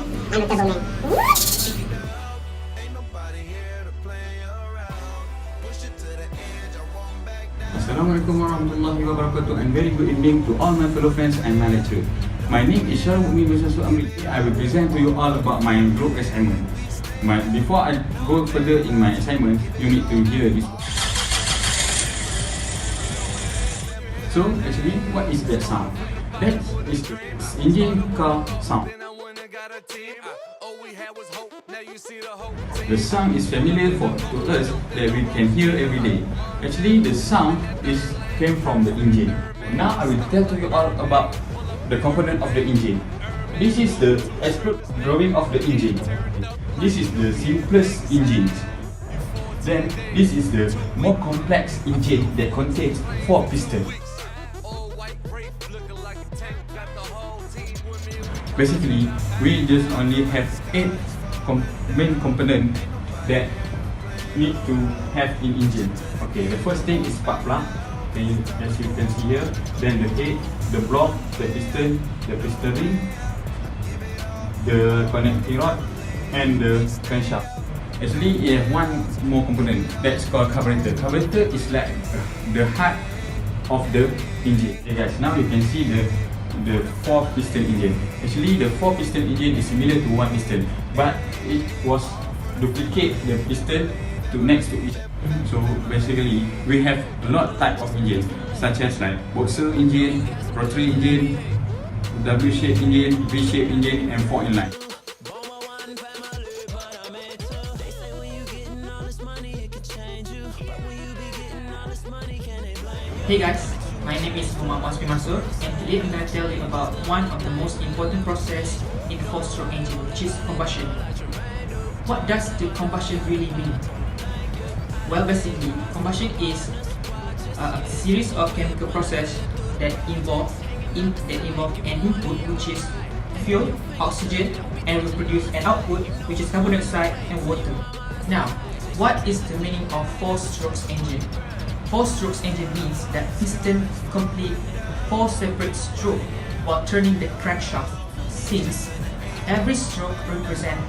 I'm a turbo man. Assalamualaikum warahmatullahi wabarakatuh, and very good evening to all my fellow friends and my lecturer. My name is Syarul Mumin Musasu Amri. I will present to you all about my group assignment. Before I go further in my assignment, you need to hear this. So actually, what is that sound? That is the engine car sound. The sound is familiar to us that we can hear every day. Actually, the sound came from the engine. Now I will tell to you all about the component of the engine. This is the explode drawing of the engine. This is the simplest engine. Then this is the more complex engine that contains 4 pistons. Basically, we just only have 8 main components that need to have in engine. Okay, the first thing is spark plug. Then as you can see here, then the head, the block, the piston ring, the connecting rod, and the crankshaft. Actually, it has one more component that's called carburetor. Carburetor is like the heart of the engine. Okay guys, now you can see the 4 piston engine. Actually, the 4 piston engine is similar to 1 piston, but it was duplicate the piston to next to each. So basically, we have a lot of type of engine, such as like boxer engine, rotary engine, W-shaped engine, V-shaped engine, and 4 inline. Hey guys, my name is Muhammad Wasfi Masur, and today I'm going to tell you about one of the most important process in 4-stroke engine, which is combustion. What does the combustion really mean? Well, basically, combustion is a series of chemical process that involve an input, which is fuel, oxygen, and will produce an output, which is carbon dioxide and water. Now, what is the meaning of 4-stroke engine? 4-stroke engine means that piston complete 4 separate strokes while turning the crankshaft, since every stroke represents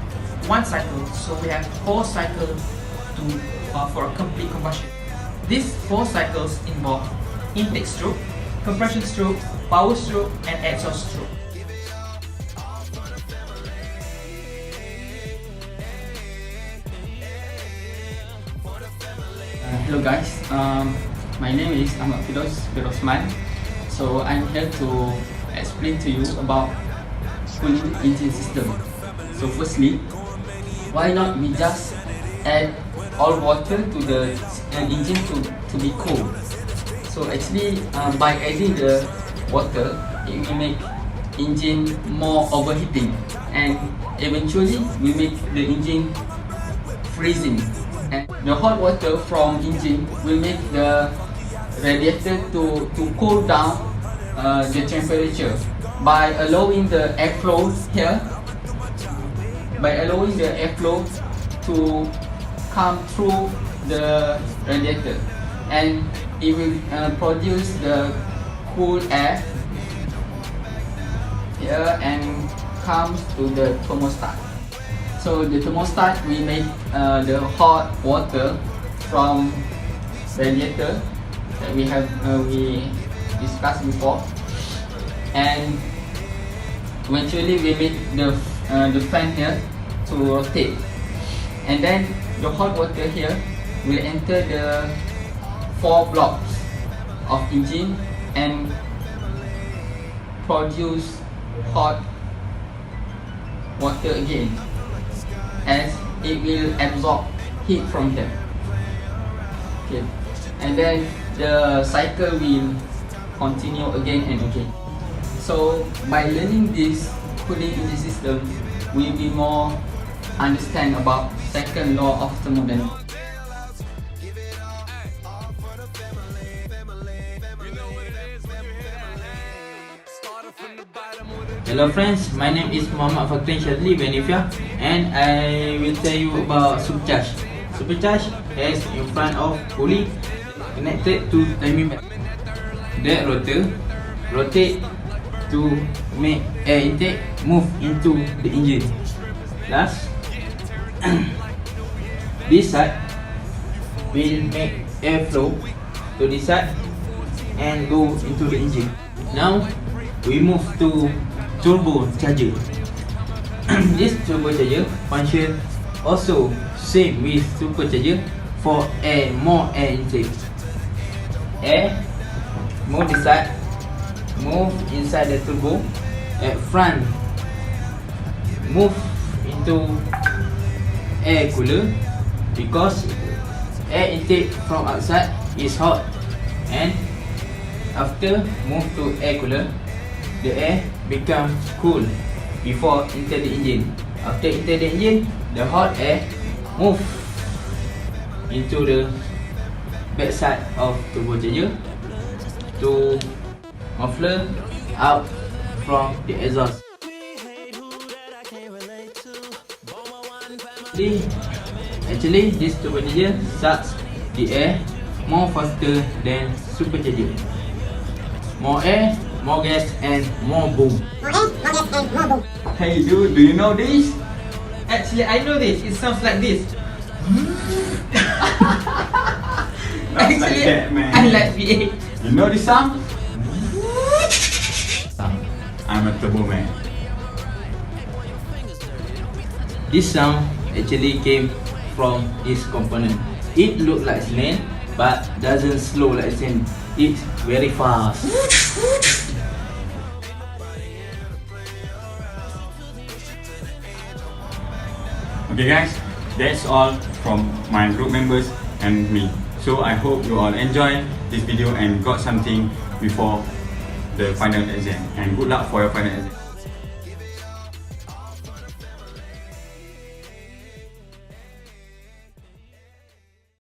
1 cycle, so we have 4 cycles for a complete combustion. These 4 cycles involve intake stroke, compression stroke, power stroke, and exhaust stroke. Hello guys, my name is Ahmad Fidos Birosman. So I'm here to explain to you about cooling engine system. So firstly, why not we just add all water to the engine to be cool? So actually, by adding the water, it will make engine more overheating, and eventually we make the engine freezing. And the hot water from engine will make the radiator to cool down the temperature by allowing the airflow here, to come through the radiator, and it will produce the cool air here and comes to the thermostat. So the thermostat will make the hot water from radiator that we discussed before, and eventually we make the fan here to rotate, and then the hot water here will enter the 4 blocks of engine and produce hot water again, as it will absorb heat from here. Okay, and then the cycle will continue again and again. So by learning this cooling engine system, we will be more understand about second law of thermodynamics. Hello friends, my name is Muhammad Fakrin Shadli Benifia, and I will tell you about supercharge. Supercharge has in front of pulley connected to timing belt. That rotor rotate to make air intake move into the engine. Last, this side will make air flow to this side and go into the engine. Now we move to turbocharger. This turbocharger function also same with supercharger for more air intake. Air move this side, move inside the turbo. At front, move into air cooler because air intake from outside is hot, and after move to air cooler, the air become cool before enter the engine. After enter the engine, the hot air move into the backside of turbocharger to muffler out from the exhaust. Actually, this turbocharger sucks the air more faster than supercharger. More air, more gas, and more boom. Hey dude, do you know this? Actually, I know this. It sounds like this. Not like that, man. I like V8. You know this sound? I'm a turbo man. This sound actually came from this component. It looks like snail, but doesn't slow like snail. It's very fast. Okay guys, that's all from my group members and me. So I hope you all enjoy this video and got something before the final exam. And good luck for your final exam.